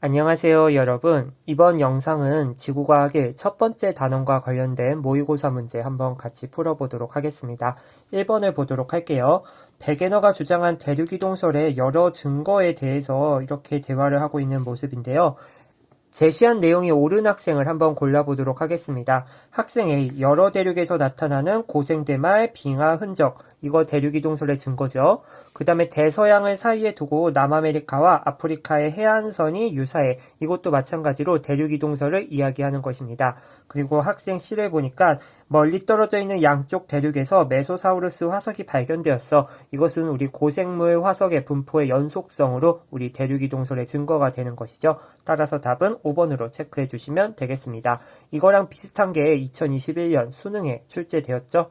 안녕하세요, 여러분. 이번 영상은 지구과학의 첫 번째 단원과 관련된 모의고사 문제 한번 같이 풀어보도록 하겠습니다. 1번을 보도록 할게요. 베게너가 주장한 대륙이동설의 여러 증거에 대해서 이렇게 대화를 하고 있는 모습인데요. 제시한 내용이 옳은 학생을 한번 골라보도록 하겠습니다. 학생 A, 여러 대륙에서 나타나는 고생대말, 빙하 흔적, 이거 대륙이동설의 증거죠. 그 다음에 대서양을 사이에 두고 남아메리카와 아프리카의 해안선이 유사해. 이것도 마찬가지로 대륙이동설을 이야기하는 것입니다. 그리고 학생 C를 보니까 멀리 떨어져 있는 양쪽 대륙에서 메소사우루스 화석이 발견되었어. 이것은 우리 고생물 화석의 분포의 연속성으로 우리 대륙이동설의 증거가 되는 것이죠. 따라서 답은 5번으로 체크해 주시면 되겠습니다. 이거랑 비슷한 게 2021년 수능에 출제되었죠.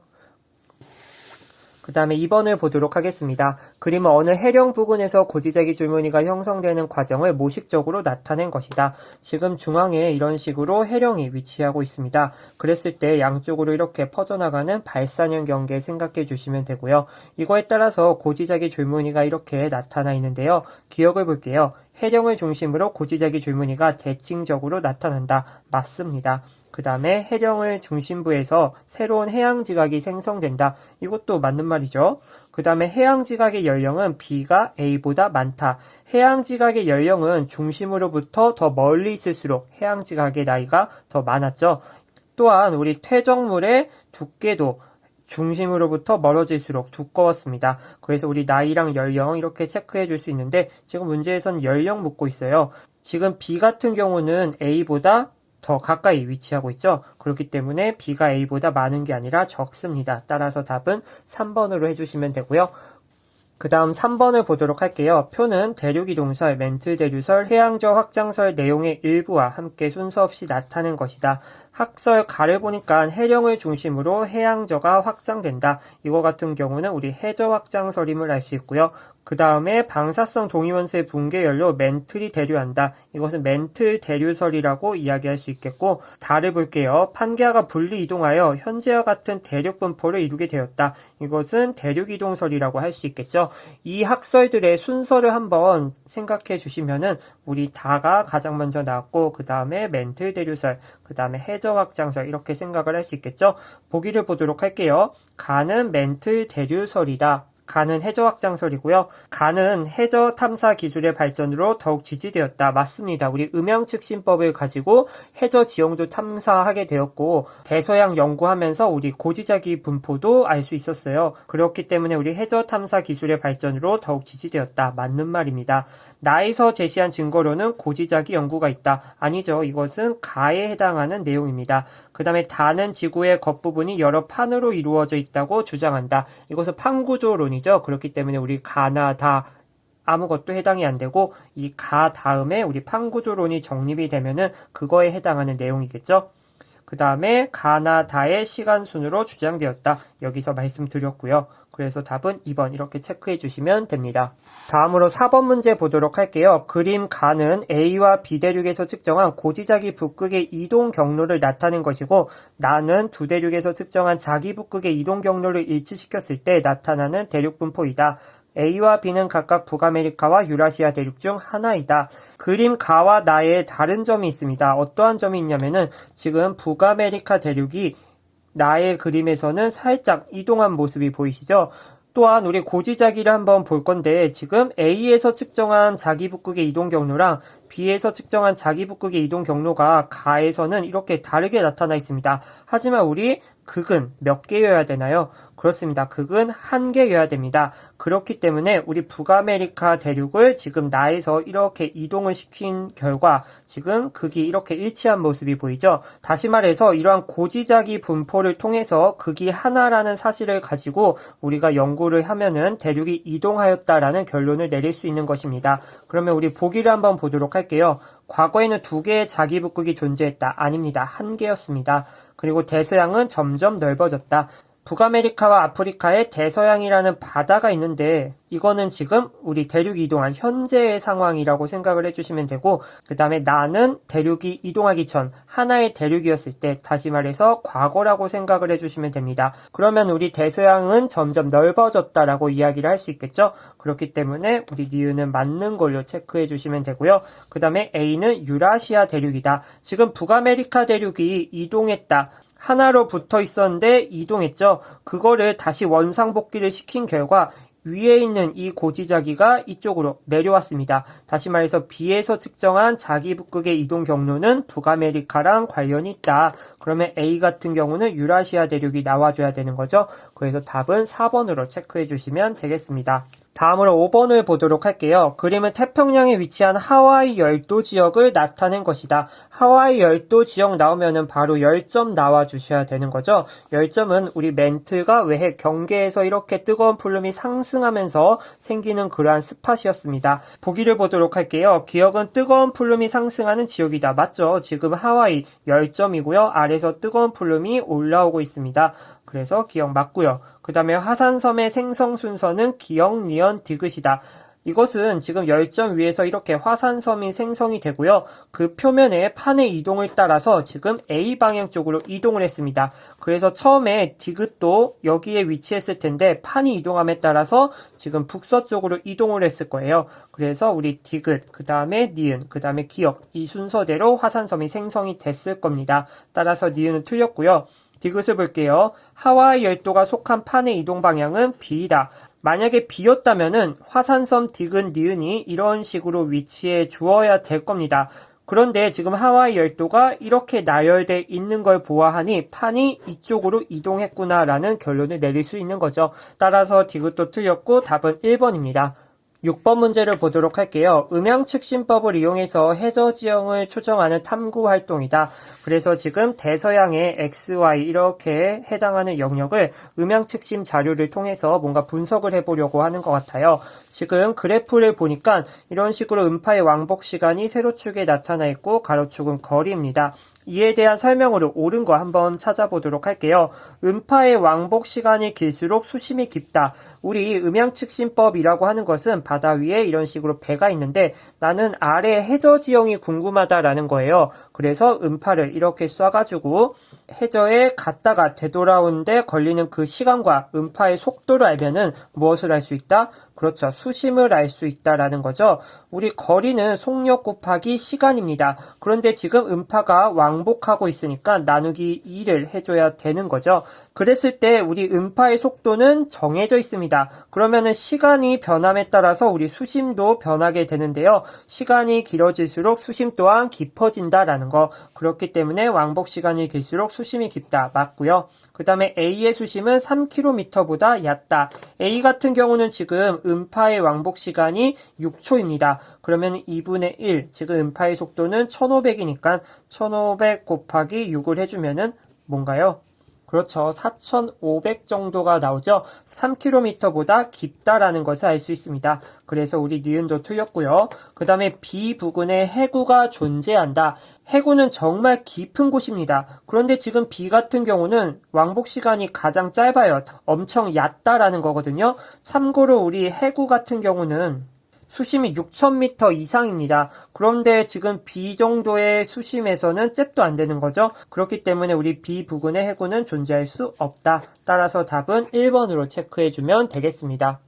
그 다음에 2번을 보도록 하겠습니다. 그림은 어느 해령 부근에서 고지대기 줄무늬가 형성되는 과정을 모식적으로 나타낸 것이다. 지금 중앙에 이런 식으로 해령이 위치하고 있습니다. 그랬을 때 양쪽으로 이렇게 퍼져나가는 발산형 경계 생각해 주시면 되고요. 이거에 따라서 고지대기 줄무늬가 이렇게 나타나 있는데요. 기억을 볼게요. 해령을 중심으로 고지대기 줄무늬가 대칭적으로 나타난다. 맞습니다. 그 다음에 해령을 중심부에서 새로운 해양지각이 생성된다. 이것도 맞는 말이죠. 그 다음에 해양지각의 연령은 B가 A보다 많다. 해양지각의 연령은 중심으로부터 더 멀리 있을수록 해양지각의 나이가 더 많았죠. 또한 우리 퇴적물의 두께도 중심으로부터 멀어질수록 두꺼웠습니다. 그래서 우리 나이랑 연령 이렇게 체크해 줄 수 있는데 지금 문제에선 연령 묻고 있어요. 지금 B 같은 경우는 A보다 더 가까이 위치하고 있죠. 그렇기 때문에 B가 A보다 많은 게 아니라 적습니다. 따라서 답은 3번으로 해주시면 되고요. 그 다음 3번을 보도록 할게요. 표는 대륙이동설, 멘틀대류설, 해양저 확장설 내용의 일부와 함께 순서 없이 나타낸 것이다. 학설 가를 보니까 해령을 중심으로 해양저가 확장된다. 이거 같은 경우는 우리 해저 확장설임을 알 수 있고요. 그 다음에 방사성 동위원소의 붕괴열로 멘틀이 대류한다. 이것은 멘틀 대류설이라고 이야기할 수 있겠고, 달을 볼게요. 판게아가 분리 이동하여 현재와 같은 대륙 분포를 이루게 되었다. 이것은 대륙이동설이라고 할 수 있겠죠. 이 학설들의 순서를 한번 생각해 주시면은 우리 다가 가장 먼저 나왔고, 그 다음에 멘틀 대류설, 그 다음에 해저 확장설 이렇게 생각을 할 수 있겠죠. 보기를 보도록 할게요. 가는 멘틀 대류설이다. 가는 해저 확장설이고요. 가는 해저 탐사 기술의 발전으로 더욱 지지되었다. 맞습니다. 우리 음양측신법을 가지고 해저 지형도 탐사하게 되었고 대서양 연구하면서 우리 고지대기 분포도 알 수 있었어요. 그렇기 때문에 우리 해저 탐사 기술의 발전으로 더욱 지지되었다. 맞는 말입니다. 나에서 제시한 증거로는 고지대기 연구가 있다. 아니죠. 이것은 가에 해당하는 내용입니다. 그 다음에 다는 지구의 겉부분이 여러 판으로 이루어져 있다고 주장한다. 이것은 판구조론이죠. 그렇기 때문에 우리 가나 다 아무것도 해당이 안 되고 이 가 다음에 우리 판구조론이 정립이 되면은 그거에 해당하는 내용이겠죠. 그 다음에 가나 다의 시간순으로 주장되었다. 여기서 말씀드렸고요. 그래서 답은 2번 이렇게 체크해 주시면 됩니다. 다음으로 4번 문제 보도록 할게요. 그림 가는 A와 B 대륙에서 측정한 고지대기 북극의 이동 경로를 나타낸 것이고 나는 두 대륙에서 측정한 자기 북극의 이동 경로를 일치시켰을 때 나타나는 대륙 분포이다. A와 B는 각각 북아메리카와 유라시아 대륙 중 하나이다. 그림 가와 나의 다른 점이 있습니다. 어떠한 점이 있냐면은 지금 북아메리카 대륙이 나의 그림에서는 살짝 이동한 모습이 보이시죠? 또한 우리 고지대기를 한번 볼 건데 지금 A에서 측정한 자기 북극의 이동 경로랑 B에서 측정한 자기 북극의 이동 경로가 가에서는 이렇게 다르게 나타나 있습니다. 하지만 우리 극은 몇 개여야 되나요? 그렇습니다. 극은 한 개여야 됩니다. 그렇기 때문에 우리 북아메리카 대륙을 지금 나에서 이렇게 이동을 시킨 결과 지금 극이 이렇게 일치한 모습이 보이죠? 다시 말해서 이러한 고지대기 분포를 통해서 극이 하나라는 사실을 가지고 우리가 연구를 하면은 대륙이 이동하였다라는 결론을 내릴 수 있는 것입니다. 그러면 우리 보기를 한번 보도록 할게요. 과거에는 두 개의 자기 북극이 존재했다. 아닙니다. 한 개였습니다. 그리고 대서양은 점점 넓어졌다. 북아메리카와 아프리카에 대서양이라는 바다가 있는데 이거는 지금 우리 대륙이 이동한 현재의 상황이라고 생각을 해주시면 되고, 그 다음에 나는 대륙이 이동하기 전 하나의 대륙이었을 때, 다시 말해서 과거라고 생각을 해주시면 됩니다. 그러면 우리 대서양은 점점 넓어졌다라고 이야기를 할 수 있겠죠. 그렇기 때문에 우리 니은은 맞는 걸로 체크해 주시면 되고요. 그 다음에 A는 유라시아 대륙이다. 지금 북아메리카 대륙이 이동했다. 하나로 붙어 있었는데 이동했죠. 그거를 다시 원상복귀를 시킨 결과 위에 있는 이 고지자기가 이쪽으로 내려왔습니다. 다시 말해서 B에서 측정한 자기 북극의 이동 경로는 북아메리카랑 관련이 있다. 그러면 A 같은 경우는 유라시아 대륙이 나와줘야 되는 거죠. 그래서 답은 4번으로 체크해 주시면 되겠습니다. 다음으로 5번을 보도록 할게요. 그림은 태평양에 위치한 하와이 열도 지역을 나타낸 것이다. 하와이 열도 지역 나오면은 바로 10점 나와주셔야 되는 거죠. 10점은 우리 멘트가 외해 경계에서 이렇게 뜨거운 풀름이 상승하면서 생기는 그러한 스팟이었습니다. 보기를 보도록 할게요. 기억은 뜨거운 풀름이 상승하는 지역이다. 맞죠? 지금 하와이 10점이고요. 아래서 뜨거운 풀름이 올라오고 있습니다. 그래서 기억 맞고요. 그 다음에 화산섬의 생성 순서는 기역, 니은, 디귿이다. 이것은 지금 10점 위에서 이렇게 화산섬이 생성이 되고요. 그 표면의 판의 이동을 따라서 지금 A 방향 쪽으로 이동을 했습니다. 그래서 처음에 디귿도 여기에 위치했을 텐데 판이 이동함에 따라서 지금 북서쪽으로 이동을 했을 거예요. 그래서 우리 디귿, 그 다음에 니은, 그 다음에 기역, 이 순서대로 화산섬이 생성이 됐을 겁니다. 따라서 니은은 틀렸고요. 디귿을 볼게요. 하와이 열도가 속한 판의 이동 방향은 B이다. 만약에 B였다면은 화산섬 디귿 니은이 이런 식으로 위치해 주어야 될 겁니다. 그런데 지금 하와이 열도가 이렇게 나열돼 있는 걸 보아하니 판이 이쪽으로 이동했구나라는 결론을 내릴 수 있는 거죠. 따라서 디귿도 틀렸고 답은 1번입니다. 6번 문제를 보도록 할게요. 음양측신법을 이용해서 해저 지형을 추정하는 탐구 활동이다. 그래서 지금 대서양의 XY 이렇게 해당하는 영역을 음양측심 자료를 통해서 뭔가 분석을 해보려고 하는 것 같아요. 지금 그래프를 보니까 이런 식으로 음파의 왕복 시간이 세로축에 나타나 있고 가로축은 거리입니다. 이에 대한 설명으로 옳은 거 한번 찾아보도록 할게요. 음파의 왕복 시간이 길수록 수심이 깊다. 우리 음양측신법이라고 하는 것은 바다 위에 이런 식으로 배가 있는데 나는 아래 해저 지형이 궁금하다라는 거예요. 그래서 음파를 이렇게 쏴가지고 해저에 갔다가 되돌아오는데 걸리는 그 시간과 음파의 속도를 알면은 무엇을 알 수 있다? 그렇죠. 수심을 알 수 있다라는 거죠. 우리 거리는 속력 곱하기 시간입니다. 그런데 지금 음파가 왕복하고 있으니까 나누기 2를 해줘야 되는 거죠. 그랬을 때 우리 음파의 속도는 정해져 있습니다. 그러면은 시간이 변함에 따라서 우리 수심도 변하게 되는데요. 시간이 길어질수록 수심 또한 깊어진다라는 거. 그렇기 때문에 왕복 시간이 길수록 수심이 깊다. 맞고요. 그 다음에 A의 수심은 3km보다 얕다. A 같은 경우는 지금 음파의 왕복 시간이 6초입니다. 그러면 2분의 1, 지금 음파의 속도는 1500이니까 1500 곱하기 6을 해주면은 뭔가요? 그렇죠. 4500 정도가 나오죠. 3km보다 깊다라는 것을 알 수 있습니다. 그래서 우리 니은도 틀렸고요. 그 다음에 B 부근에 해구가 존재한다. 해구는 정말 깊은 곳입니다. 그런데 지금 B 같은 경우는 왕복 시간이 가장 짧아요. 엄청 얕다라는 거거든요. 참고로 우리 해구 같은 경우는 수심이 6000m 이상입니다. 그런데 지금 B 정도의 수심에서는 잽도 안 되는 거죠. 그렇기 때문에 우리 B 부근의 해구는 존재할 수 없다. 따라서 답은 1번으로 체크해주면 되겠습니다.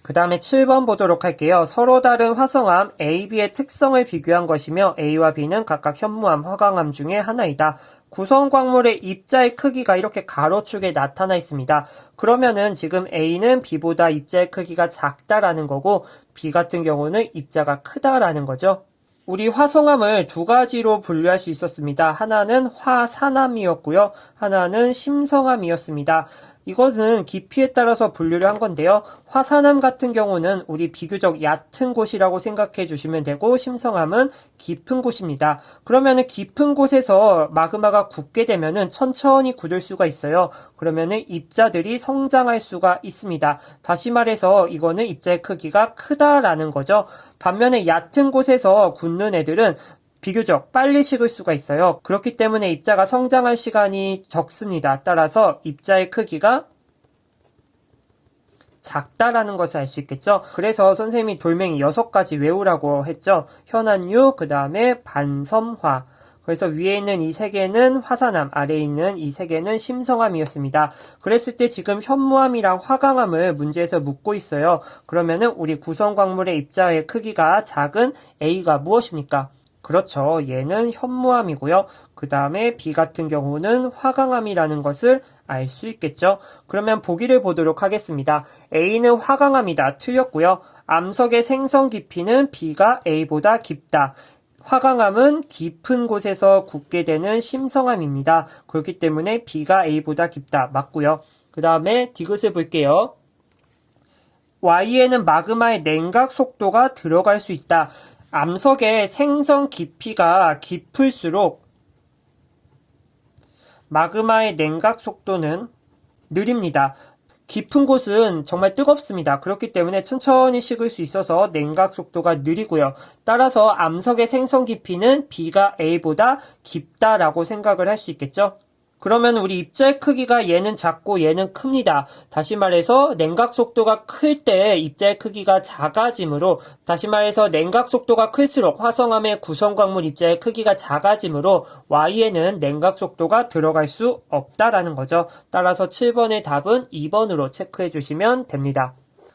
그 다음에 7번 보도록 할게요. 서로 다른 화성암 A, B의 특성을 비교한 것이며 A와 B는 각각 현무암, 화강암 중에 하나이다. 구성 광물의 입자의 크기가 이렇게 가로축에 나타나 있습니다. 그러면은 지금 A는 B보다 입자의 크기가 작다라는 거고 B 같은 경우는 입자가 크다라는 거죠. 우리 화성암을 두 가지로 분류할 수 있었습니다. 하나는 화산암이었고요. 하나는 심성암이었습니다. 이것은 깊이에 따라서 분류를 한 건데요. 화산암 같은 경우는 우리 비교적 얕은 곳이라고 생각해 주시면 되고 심성암은 깊은 곳입니다. 그러면은 깊은 곳에서 마그마가 굳게 되면은 천천히 굳을 수가 있어요. 그러면은 입자들이 성장할 수가 있습니다. 다시 말해서 이거는 입자의 크기가 크다라는 거죠. 반면에 얕은 곳에서 굳는 애들은 비교적 빨리 식을 수가 있어요. 그렇기 때문에 입자가 성장할 시간이 적습니다. 따라서 입자의 크기가 작다라는 것을 알 수 있겠죠. 그래서 선생님이 돌멩이 6가지 외우라고 했죠. 현안유, 그 다음에 반섬화. 그래서 위에 있는 이 3개는 화산암, 아래에 있는 이 3개는 심성암이었습니다. 그랬을 때 지금 현무암이랑 화강암을 문제에서 묻고 있어요. 그러면은 우리 구성광물의 입자의 크기가 작은 A가 무엇입니까? 그렇죠. 얘는 현무암이고요. 그 다음에 B 같은 경우는 화강암이라는 것을 알 수 있겠죠. 그러면 보기를 보도록 하겠습니다. A는 화강암이다. 틀렸고요. 암석의 생성 깊이는 B가 A보다 깊다. 화강암은 깊은 곳에서 굳게 되는 심성암입니다. 그렇기 때문에 B가 A보다 깊다. 맞고요. 그 다음에 디귿을 볼게요. Y에는 마그마의 냉각 속도가 들어갈 수 있다. 암석의 생성 깊이가 깊을수록 마그마의 냉각 속도는 느립니다. 깊은 곳은 정말 뜨겁습니다. 그렇기 때문에 천천히 식을 수 있어서 냉각 속도가 느리고요. 따라서 암석의 생성 깊이는 B가 A보다 깊다라고 생각을 할 수 있겠죠. 그러면 우리 입자의 크기가 얘는 작고 얘는 큽니다. 다시 말해서 냉각 속도가 클 때 입자의 크기가 작아지므로, 다시 말해서 냉각 속도가 클수록 화성암의 구성광물 입자의 크기가 작아지므로 Y에는 냉각 속도가 들어갈 수 없다라는 거죠. 따라서 7번의 답은 2번으로 체크해 주시면 됩니다.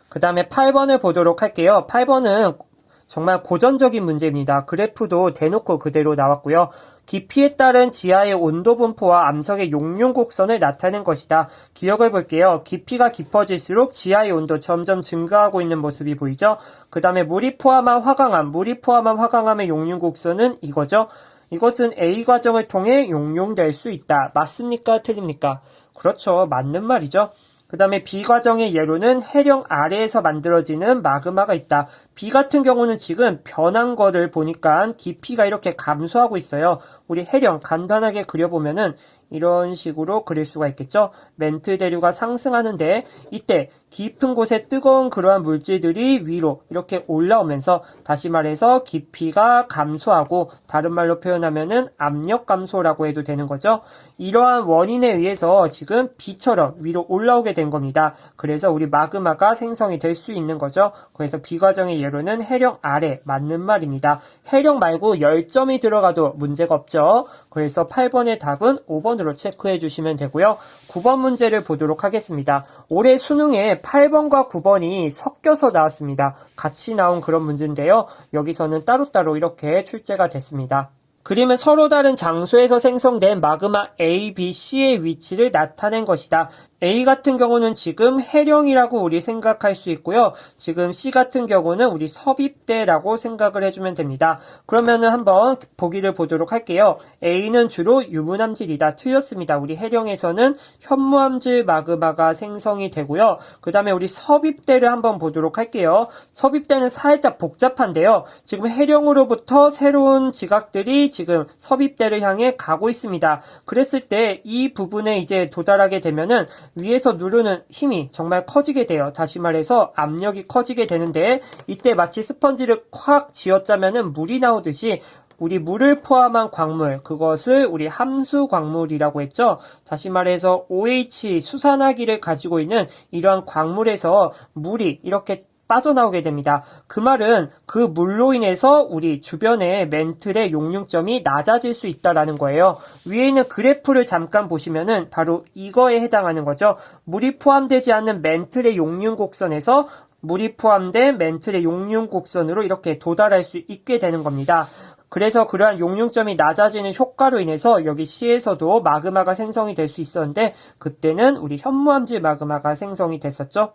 그 다음에 8번을 보도록 할게요. 8번은 정말 고전적인 문제입니다. 그래프도 대놓고 그대로 나왔고요. 깊이에 따른 지하의 온도 분포와 암석의 용융 곡선을 나타낸 것이다. 기억을 볼게요. 깊이가 깊어질수록 지하의 온도 점점 증가하고 있는 모습이 보이죠? 그 다음에 물이 포함한 화강암의 용융 곡선은 이거죠. 이것은 A 과정을 통해 용융될 수 있다. 맞습니까? 틀립니까? 그렇죠. 맞는 말이죠. 그 다음에 B 과정의 예로는 해령 아래에서 만들어지는 마그마가 있다. B 같은 경우는 지금 변한 거를 보니까 깊이가 이렇게 감소하고 있어요. 우리 해령 간단하게 그려보면은 이런 식으로 그릴 수가 있겠죠. 멘트 대류가 상승하는데 이때 깊은 곳에 뜨거운 그러한 물질들이 위로 이렇게 올라오면서, 다시 말해서 깊이가 감소하고 다른 말로 표현하면은 압력 감소라고 해도 되는 거죠. 이러한 원인에 의해서 지금 B처럼 위로 올라오게 된 겁니다. 그래서 우리 마그마가 생성이 될 수 있는 거죠. 그래서 B 과정의 예로는 해령 아래, 맞는 말입니다. 해령 말고 열점이 들어가도 문제가 없죠. 그래서 8번의 답은 5번으로 체크해 주시면 되고요. 9번 문제를 보도록 하겠습니다. 올해 수능에 8번과 9번이 섞여서 나왔습니다. 같이 나온 그런 문제인데요. 여기서는 따로따로 이렇게 출제가 됐습니다. 그림은 서로 다른 장소에서 생성된 마그마 A, B, C의 위치를 나타낸 것이다. A 같은 경우는 지금 해령이라고 우리 생각할 수 있고요. 지금 C 같은 경우는 우리 섭입대라고 생각을 해주면 됩니다. 그러면은 한번 보기를 보도록 할게요. A는 주로 유문암질이다. 틀렸습니다. 우리 해령에서는 현무암질 마그마가 생성이 되고요. 그 다음에 우리 섭입대를 한번 보도록 할게요. 섭입대는 살짝 복잡한데요. 지금 해령으로부터 새로운 지각들이 지금 섭입대를 향해 가고 있습니다. 그랬을 때 이 부분에 이제 도달하게 되면은 위에서 누르는 힘이 정말 커지게 돼요. 다시 말해서 압력이 커지게 되는데, 이때 마치 스펀지를 콱 쥐어짜면은 물이 나오듯이 우리 물을 포함한 광물, 그것을 우리 함수 광물이라고 했죠. 다시 말해서 OH 수산화기를 가지고 있는 이러한 광물에서 물이 이렇게 빠져나오게 됩니다. 그 말은 그 물로 인해서 우리 주변의 멘틀의 용융점이 낮아질 수 있다라는 거예요. 위에 있는 그래프를 잠깐 보시면은 바로 이거에 해당하는 거죠. 물이 포함되지 않는 멘틀의 용융 곡선에서 물이 포함된 멘틀의 용융 곡선으로 이렇게 도달할 수 있게 되는 겁니다. 그래서 그러한 용융점이 낮아지는 효과로 인해서 여기 C에서도 마그마가 생성이 될 수 있었는데, 그때는 우리 현무암질 마그마가 생성이 됐었죠.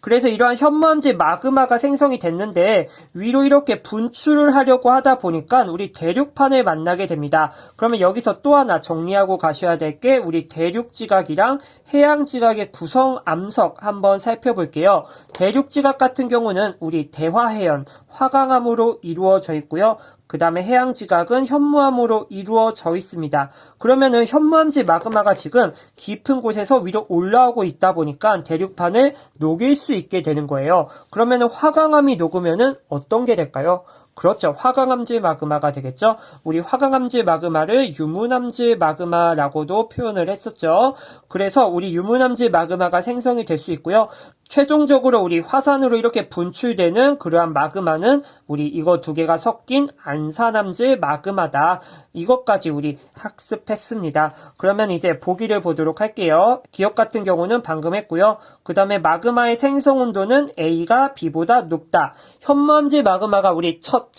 그래서 이러한 현무암질 마그마가 생성이 됐는데 위로 이렇게 분출을 하려고 하다 보니까 우리 대륙판을 만나게 됩니다. 그러면 여기서 또 하나 정리하고 가셔야 될 게 우리 대륙지각이랑 해양지각의 구성 암석 한번 살펴볼게요. 대륙지각 같은 경우는 우리 대화해연, 화강암으로 이루어져 있고요. 그 다음에 해양지각은 현무암으로 이루어져 있습니다. 그러면은 현무암질 마그마가 지금 깊은 곳에서 위로 올라오고 있다 보니까 대륙판을 녹일 수 있게 되는 거예요. 그러면은 화강암이 녹으면은 어떤 게 될까요? 그렇죠. 화강암질 마그마가 되겠죠. 우리 화강암질 마그마를 유문암질 마그마라고도 표현을 했었죠. 그래서 우리 유문암질 마그마가 생성이 될 수 있고요. 최종적으로 우리 화산으로 이렇게 분출되는 그러한 마그마는 우리 이거 두 개가 섞인 안산암질 마그마다. 이것까지 우리 학습했습니다. 그러면 이제 보기를 보도록 할게요. 기억 같은 경우는 방금 했고요. 그 다음에 마그마의 생성 온도는 A가 B보다 높다. 현무암질 마그마가 우리 첫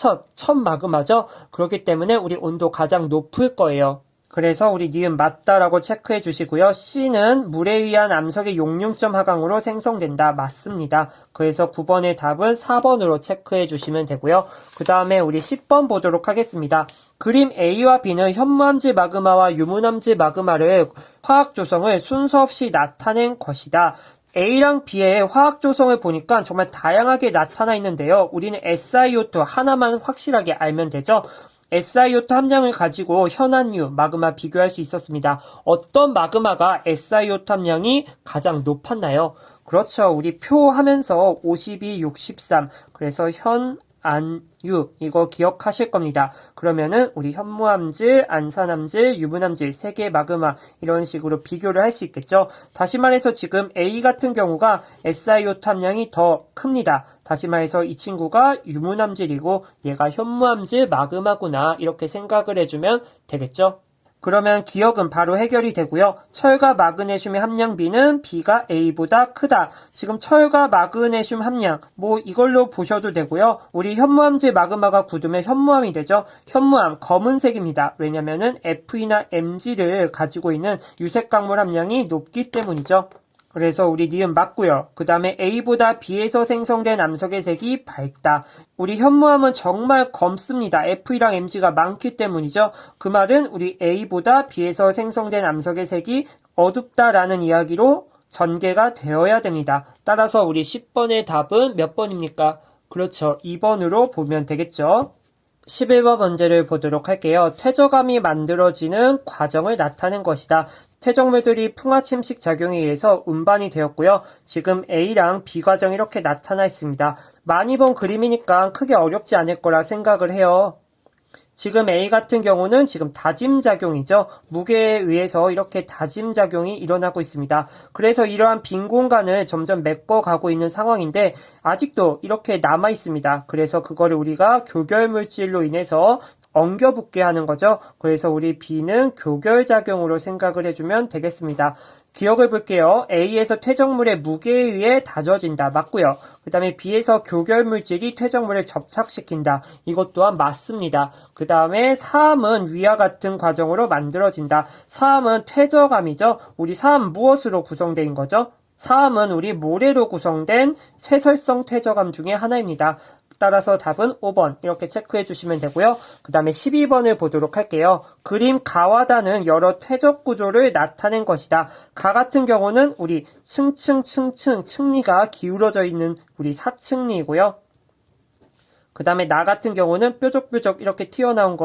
마그마죠. 그렇기 때문에 우리 온도 가장 높을 거예요. 그래서 우리 니은 맞다라고 체크해 주시고요. C는 물에 의한 암석의 용융점 하강으로 생성된다. 맞습니다. 그래서 9번의 답은 4번으로 체크해 주시면 되고요. 그 다음에 우리 10번 보도록 하겠습니다. 그림 A와 B는 현무암질 마그마와 유문암질 마그마를 화학 조성을 순서 없이 나타낸 것이다. A랑 B의 화학 조성을 보니까 정말 다양하게 나타나 있는데요. 우리는 SiO2 하나만 확실하게 알면 되죠. SiO2 함량을 가지고 현안유, 마그마 비교할 수 있었습니다. 어떤 마그마가 SiO2 함량이 가장 높았나요? 그렇죠. 우리 표 하면서 52, 63. 그래서 현안유 이거 기억하실 겁니다. 그러면은 우리 현무암질, 안산암질, 유문암질 세 개의 마그마 이런 식으로 비교를 할 수 있겠죠. 다시 말해서 지금 A 같은 경우가 SiO2 함량이 더 큽니다. 다시 말해서 이 친구가 유문암질이고 얘가 현무암질 마그마구나 이렇게 생각을 해주면 되겠죠. 그러면 기억은 바로 해결이 되고요. 철과 마그네슘의 함량 B는 B가 A보다 크다. 지금 철과 마그네슘 함량 이걸로 보셔도 되고요. 우리 현무암질 마그마가 굳으면 현무암이 되죠. 현무암 검은색입니다. 왜냐면은 Fe나 Mg를 가지고 있는 유색 강물 함량이 높기 때문이죠. 그래서 우리 니은 맞고요. 그 다음에 A보다 B에서 생성된 암석의 색이 밝다. 우리 현무암은 정말 검습니다. F랑 Mg가 많기 때문이죠. 그 말은 우리 A보다 B에서 생성된 암석의 색이 어둡다라는 이야기로 전개가 되어야 됩니다. 따라서 우리 10번의 답은 몇 번입니까? 그렇죠. 2번으로 보면 되겠죠. 11번 문제를 보도록 할게요. 퇴적암이 만들어지는 과정을 나타낸 것이다. 퇴적물들이 풍화침식 작용에 의해서 운반이 되었고요. 지금 A랑 B 과정이 이렇게 나타나 있습니다. 많이 본 그림이니까 크게 어렵지 않을 거라 생각을 해요. 지금 A 같은 경우는 지금 다짐작용이죠. 무게에 의해서 이렇게 다짐작용이 일어나고 있습니다. 그래서 이러한 빈 공간을 점점 메꿔가고 있는 상황인데 아직도 이렇게 남아 있습니다. 그래서 그거를 우리가 교결물질로 인해서 엉겨붙게 하는 거죠. 그래서 우리 B는 교결작용으로 생각을 해주면 되겠습니다. 기억을 볼게요. A에서 퇴적물의 무게에 의해 다져진다. 맞고요. 그 다음에 B에서 교결물질이 퇴적물을 접착시킨다. 이것 또한 맞습니다. 그 다음에 사암은 위와 같은 과정으로 만들어진다. 사암은 퇴적암이죠. 우리 사암 무엇으로 구성된 거죠? 사암은 우리 모래로 구성된 쇠설성 퇴적암 중에 하나입니다. 따라서 답은 5번 이렇게 체크해 주시면 되고요. 그 다음에 12번을 보도록 할게요. 그림 가와 다는 여러 퇴적 구조를 나타낸 것이다. 가 같은 경우는 우리 층리가 기울어져 있는 우리 사층리이고요. 그 다음에 나 같은 경우는 뾰족뾰족 이렇게 튀어나온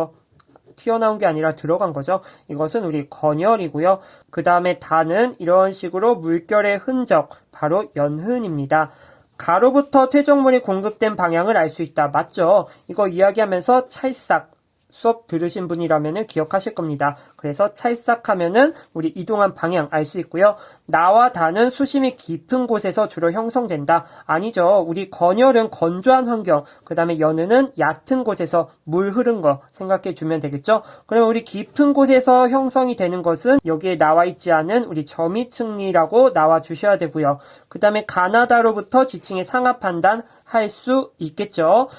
게 아니라 들어간 거죠. 이것은 우리 건열이고요. 그 다음에 다는 이런 식으로 물결의 흔적, 바로 연흔입니다. 가로부터 퇴적물이 공급된 방향을 알 수 있다. 맞죠? 이거 이야기하면서 찰싹 수업 들으신 분이라면 기억하실 겁니다. 그래서 찰싹하면은 우리 이동한 방향 알 수 있고요. 나와 다는 수심이 깊은 곳에서 주로 형성된다. 아니죠. 우리 건열은 건조한 환경, 그 다음에 연은은 얕은 곳에서 물 흐른 거 생각해 주면 되겠죠. 그럼 우리 깊은 곳에서 형성이 되는 것은 여기에 나와 있지 않은 우리 점이층리라고 나와 주셔야 되고요. 그 다음에 가나다로부터 지층의 상하 판단 할 수 있겠죠.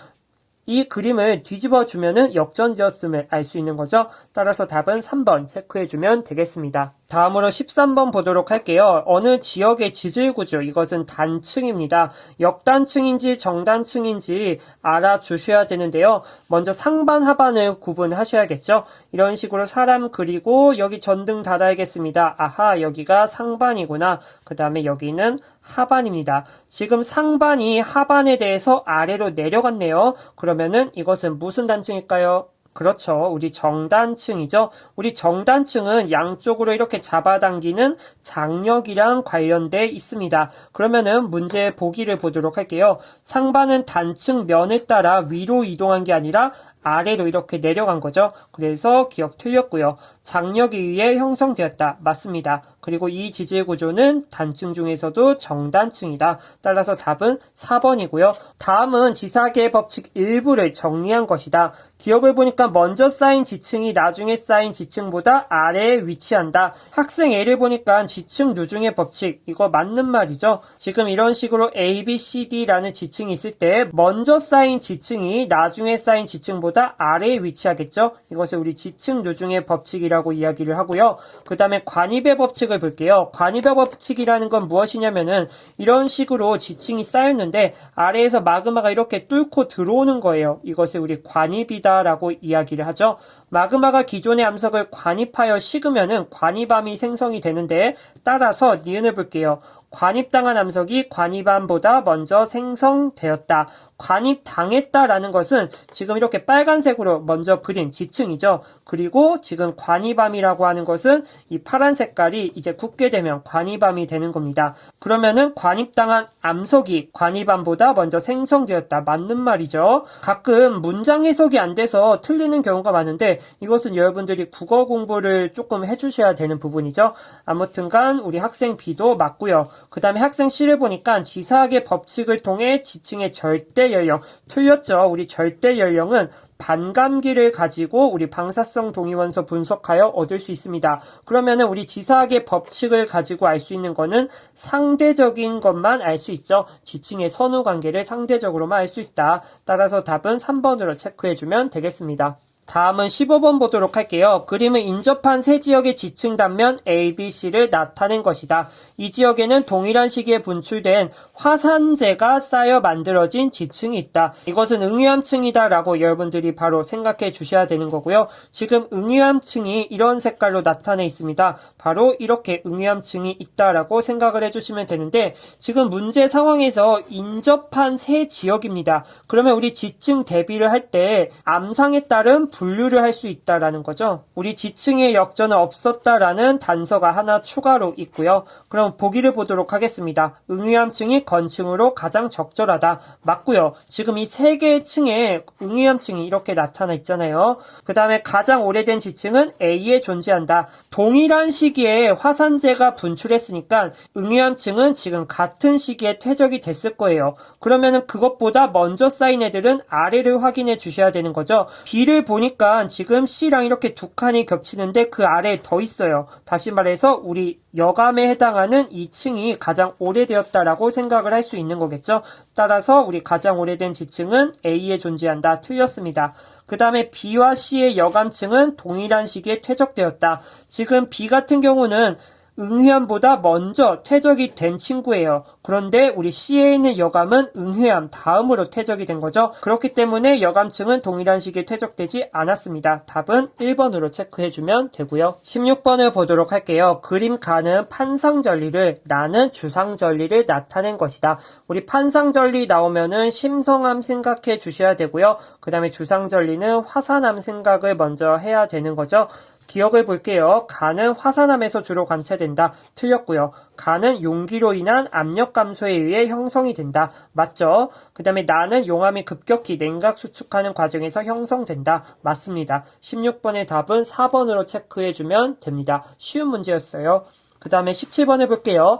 이 그림을 뒤집어 주면은 역전지었음을 알 수 있는 거죠. 따라서 답은 3번 체크해 주면 되겠습니다. 다음으로 13번 보도록 할게요. 어느 지역의 지질구조, 이것은 단층입니다. 역단층인지 정단층인지 알아주셔야 되는데요. 먼저 상반 하반을 구분하셔야겠죠. 이런 식으로 사람 그리고 여기 전등 달아야겠습니다. 아하, 여기가 상반이구나. 그 다음에 여기는 하반입니다. 지금 상반이 하반에 대해서 아래로 내려갔네요. 그러면은 이것은 무슨 단층일까요? 그렇죠. 우리 정단층이죠. 우리 정단층은 양쪽으로 이렇게 잡아당기는 장력이랑 관련돼 있습니다. 그러면은 문제 보기를 보도록 할게요. 상반은 단층 면에 따라 위로 이동한 게 아니라 아래로 이렇게 내려간 거죠. 그래서 기억 틀렸고요. 장력에 의해 형성되었다. 맞습니다. 그리고 이 지질 구조는 단층 중에서도 정단층이다. 따라서 답은 4번이고요. 다음은 지사계의 법칙 일부를 정리한 것이다. 기억을 보니까 먼저 쌓인 지층이 나중에 쌓인 지층보다 아래에 위치한다. 학생 A를 보니까 지층 누중의 법칙, 이거 맞는 말이죠. 지금 이런 식으로 A, B, C, D라는 지층이 있을 때 먼저 쌓인 지층이 나중에 쌓인 지층보다 아래에 위치하겠죠. 이것을 우리 지층 누중의 법칙이라고 이야기를 하고요. 그 다음에 관입의 법칙을 볼게요. 관입의 법칙이라는 건 무엇이냐면은 이런 식으로 지층이 쌓였는데 아래에서 마그마가 이렇게 뚫고 들어오는 거예요. 이것을 우리 관입이다 라고 이야기를 하죠. 마그마가 기존의 암석을 관입하여 식으면은 관입암이 생성이 되는데, 따라서 니은을 볼게요. 관입당한 암석이 관입암보다 먼저 생성되었다. 관입당했다라는 것은 지금 이렇게 빨간색으로 먼저 그린 지층이죠. 그리고 지금 관입암이라고 하는 것은 이 파란 색깔이 이제 굳게 되면 관입암이 되는 겁니다. 그러면은 관입당한 암석이 관입암보다 먼저 생성되었다. 맞는 말이죠. 가끔 문장 해석이 안 돼서 틀리는 경우가 많은데 이것은 여러분들이 국어 공부를 조금 해주셔야 되는 부분이죠. 아무튼간 우리 학생 B도 맞고요. 그 다음에 학생 C를 보니까 지사학의 법칙을 통해 지층의 절대 연령, 틀렸죠. 우리 절대 연령은 반감기를 가지고 우리 방사성 동위원소 분석하여 얻을 수 있습니다. 그러면은 우리 지사학의 법칙을 가지고 알 수 있는 거는 상대적인 것만 알 수 있죠. 지층의 선후 관계를 상대적으로만 알 수 있다. 따라서 답은 3번으로 체크해주면 되겠습니다. 다음은 15번 보도록 할게요. 그림은 인접한 세 지역의 지층 단면 A, B, C를 나타낸 것이다. 이 지역에는 동일한 시기에 분출된 화산재가 쌓여 만들어진 지층이 있다. 이것은 응유암층이다 라고 여러분들이 바로 생각해 주셔야 되는 거고요. 지금 응유암층이 이런 색깔로 나타내 있습니다. 바로 이렇게 응유암층이 있다라고 생각을 해주시면 되는데 지금 문제 상황에서 인접한 세 지역입니다. 그러면 우리 지층 대비를 할 때 암상에 따른 분류를 할 수 있다라는 거죠. 우리 지층의 역전은 없었다라는 단서가 하나 추가로 있고요. 그럼 보기를 보도록 하겠습니다. 응유암층이 건층으로 가장 적절하다. 맞고요. 지금 이 세 개의 층에 응유암층이 이렇게 나타나 있잖아요. 그 다음에 가장 오래된 지층은 A에 존재한다. 동일한 시기에 화산재가 분출했으니까 응유암층은 지금 같은 시기에 퇴적이 됐을 거예요. 그러면은 그것보다 먼저 쌓인 애들은 아래를 확인해 주셔야 되는 거죠. B를 보니까 지금 C랑 이렇게 두 칸이 겹치는데 그 아래에 더 있어요. 다시 말해서 우리 여감에 해당하는 이 층이 가장 오래되었다라고 생각을 할 수 있는 거겠죠. 따라서 우리 가장 오래된 지층은 A에 존재한다. 틀렸습니다. 그 다음에 B와 C의 여감층은 동일한 시기에 퇴적되었다. 지금 B 같은 경우는 응회암보다 먼저 퇴적이 된 친구예요. 그런데 우리 C에 있는 여감은 응회암 다음으로 퇴적이 된 거죠. 그렇기 때문에 여감층은 동일한 시기에 퇴적되지 않았습니다. 답은 1번으로 체크해주면 되고요. 16번을 보도록 할게요. 그림 가는 판상전리를 나는 주상전리를 나타낸 것이다. 우리 판상전리 나오면은 심성암 생각해 주셔야 되고요. 그 다음에 주상전리는 화산암 생각을 먼저 해야 되는 거죠. 기억을 볼게요. 가는 화산암에서 주로 관찰된다. 틀렸고요. 가는 용기로 인한 압력 감소에 의해 형성이 된다. 맞죠? 그 다음에 나는 용암이 급격히 냉각 수축하는 과정에서 형성된다. 맞습니다. 16번의 답은 4번으로 체크해주면 됩니다. 쉬운 문제였어요. 그 다음에 17번을 볼게요.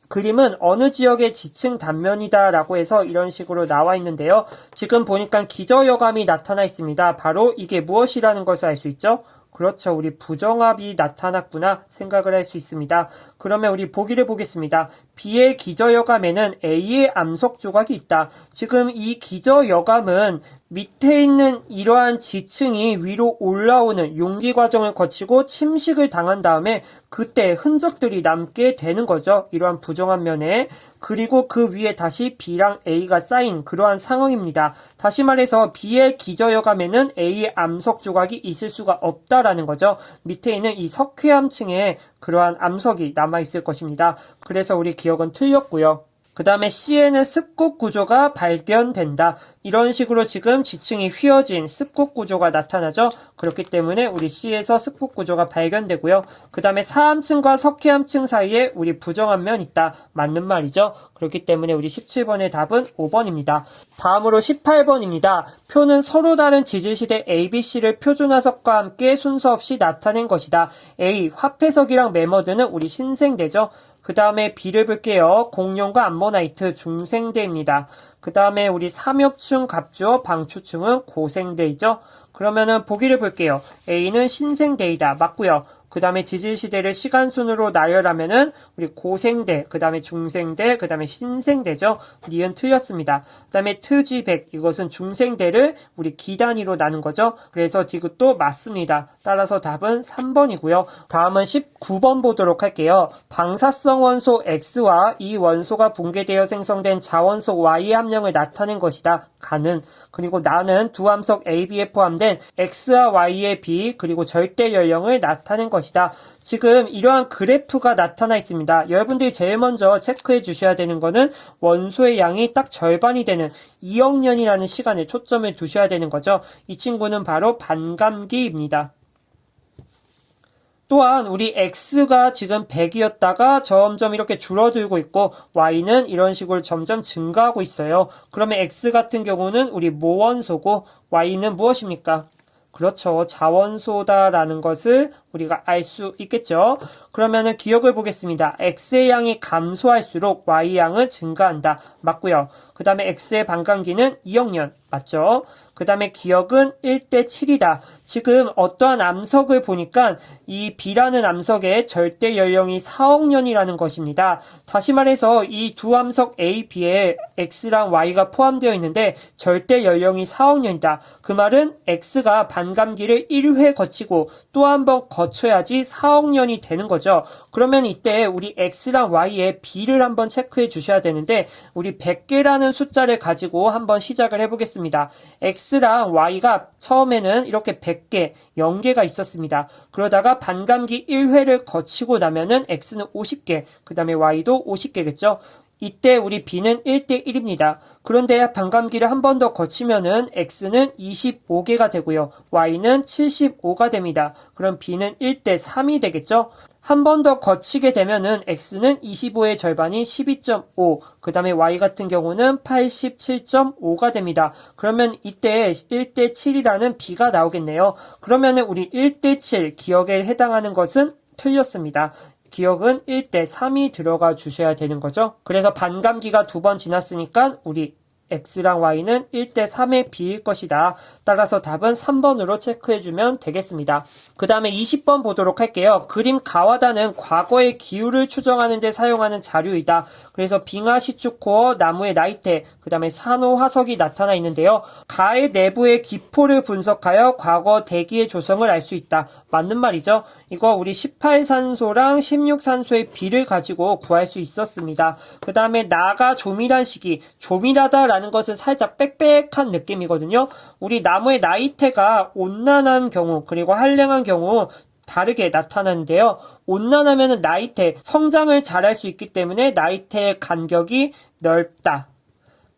그림은 어느 지역의 지층 단면이다 라고 해서 이런 식으로 나와 있는데요. 지금 보니까 기저여감이 나타나 있습니다. 바로 이게 무엇이라는 것을 알 수 있죠? 그렇죠. 우리 부정합이 나타났구나 생각을 할 수 있습니다. 그러면 우리 보기를 보겠습니다. B의 기저여감에는 A의 암석 조각이 있다. 지금 이 기저여감은 밑에 있는 이러한 지층이 위로 올라오는 용기 과정을 거치고 침식을 당한 다음에 그때 흔적들이 남게 되는 거죠. 이러한 부정한 면에. 그리고 그 위에 다시 B랑 A가 쌓인 그러한 상황입니다. 다시 말해서 B의 기저여감에는 A의 암석 조각이 있을 수가 없다라는 거죠. 밑에 있는 이 석회암층에 그러한 암석이 남아있을 것입니다. 그래서 우리 기억은 틀렸고요. 그 다음에 C에는 습곡 구조가 발견된다. 이런 식으로 지금 지층이 휘어진 습곡 구조가 나타나죠. 그렇기 때문에 우리 C에서 습곡 구조가 발견되고요. 그 다음에 사암층과 석회암층 사이에 우리 부정한 면 있다. 맞는 말이죠. 그렇기 때문에 우리 17번의 답은 5번입니다. 다음으로 18번입니다. 표는 서로 다른 지질시대 ABC를 표준화석과 함께 순서 없이 나타낸 것이다. A. 화폐석이랑 메머드는 우리 신생대죠. 그 다음에 B를 볼게요. 공룡과 암모나이트 중생대입니다. 그 다음에 우리 삼엽충, 갑주어, 방추충은 고생대이죠. 그러면은 보기를 볼게요. A는 신생대이다. 맞고요. 그 다음에 지질시대를 시간순으로 나열하면은 우리 고생대, 그 다음에 중생대, 그 다음에 신생대죠. 니은 틀렸습니다. 그 다음에 트지백, 이것은 중생대를 우리 기단위로 나눈 거죠. 그래서 디귿도 맞습니다. 따라서 답은 3번이고요. 다음은 19번 보도록 할게요. 방사성 원소 X와 이 원소가 붕괴되어 생성된 자원소 Y의 함량을 나타낸 것이다. 가는. 그리고 나는 두 함석 A, B에 포함된 X와 Y의 B 그리고 절대 연령을 나타낸 것이다. 지금 이러한 그래프가 나타나 있습니다. 여러분들이 제일 먼저 체크해 주셔야 되는 거는 원소의 양이 딱 절반이 되는 2억 년이라는 시간에 초점을 두셔야 되는 거죠. 이 친구는 바로 반감기입니다. 또한 우리 X가 지금 100이었다가 점점 이렇게 줄어들고 있고 Y는 이런 식으로 점점 증가하고 있어요. 그러면 X 같은 경우는 우리 모원소고 Y는 무엇입니까? 그렇죠. 자원소다라는 것을 우리가 알 수 있겠죠. 그러면은 기억을 보겠습니다. X의 양이 감소할수록 Y 양은 증가한다. 맞고요. 그 다음에 X의 반감기는 2억 년. 맞죠? 그 다음에 기억은 1대 7이다. 지금 어떠한 암석을 보니까 이 B라는 암석의 절대 연령이 4억 년이라는 것입니다. 다시 말해서 이 두 암석 A, B에 X랑 Y가 포함되어 있는데 절대 연령이 4억 년이다. 그 말은 X가 반감기를 1회 거치고 또 한 번 거쳐야지 4억 년이 되는 거죠. 그러면 이때 우리 X랑 Y의 B를 한번 체크해 주셔야 되는데 우리 100개라는 숫자를 가지고 한번 시작을 해보겠습니다. X랑 Y가 처음에는 이렇게 100개, 0개가 있었습니다. 그러다가 반감기 1회를 거치고 나면은 X는 50개, 그 다음에 Y도 50개겠죠. 이때 우리 B는 1대 1입니다. 그런데 반감기를 한 번 더 거치면은 X는 25개가 되고요. Y는 75가 됩니다. 그럼 B는 1대 3이 되겠죠? 한 번 더 거치게 되면은 X는 25의 절반이 12.5, 그 다음에 Y 같은 경우는 87.5가 됩니다. 그러면 이때 1대 7이라는 B가 나오겠네요. 그러면은 우리 1대 7 기억에 해당하는 것은 틀렸습니다. 기억은 1대 3이 들어가 주셔야 되는 거죠. 그래서 반감기가 두 번 지났으니까 우리 X랑 Y는 1대 3의 B일 것이다. 따라서 답은 3번으로 체크해주면 되겠습니다. 그 다음에 20번 보도록 할게요. 그림 가와다는 과거의 기후를 추정하는 데 사용하는 자료이다. 그래서 빙하 시추코어, 나무의 나이테, 그 다음에 산호 화석이 나타나 있는데요. 가의 내부의 기포를 분석하여 과거 대기의 조성을 알 수 있다. 맞는 말이죠. 이거 우리 18산소랑 16산소의 비를 가지고 구할 수 있었습니다. 그 다음에 나가 조밀한 시기, 조밀하다라는 것은 살짝 빽빽한 느낌이거든요. 우리 나무의 나이테가 온난한 경우 그리고 한랭한 경우 다르게 나타나는데요. 온난하면 나이테, 성장을 잘할 수 있기 때문에 나이테의 간격이 넓다.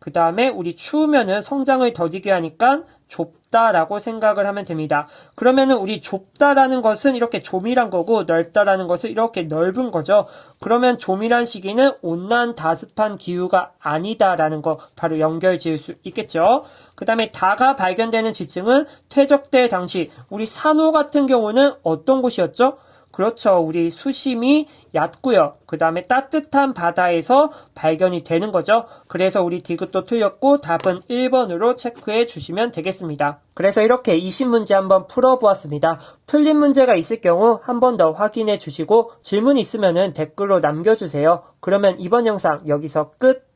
그 다음에 우리 추우면은 성장을 더디게 하니까 좁다라고 생각을 하면 됩니다. 그러면은 우리 좁다라는 것은 이렇게 조밀한 거고 넓다라는 것은 이렇게 넓은 거죠. 그러면 조밀한 시기는 온난 다습한 기후가 아니다라는 거 바로 연결 지을 수 있겠죠. 그 다음에 다가 발견되는 지층은 퇴적대 당시 우리 산호 같은 경우는 어떤 곳이었죠? 그렇죠. 우리 수심이 얕고요. 그 다음에 따뜻한 바다에서 발견이 되는 거죠. 그래서 우리 디귿도 틀렸고 답은 1번으로 체크해 주시면 되겠습니다. 그래서 이렇게 20문제 한번 풀어보았습니다. 틀린 문제가 있을 경우 한 번 더 확인해 주시고 질문 있으면 댓글로 남겨주세요. 그러면 이번 영상 여기서 끝!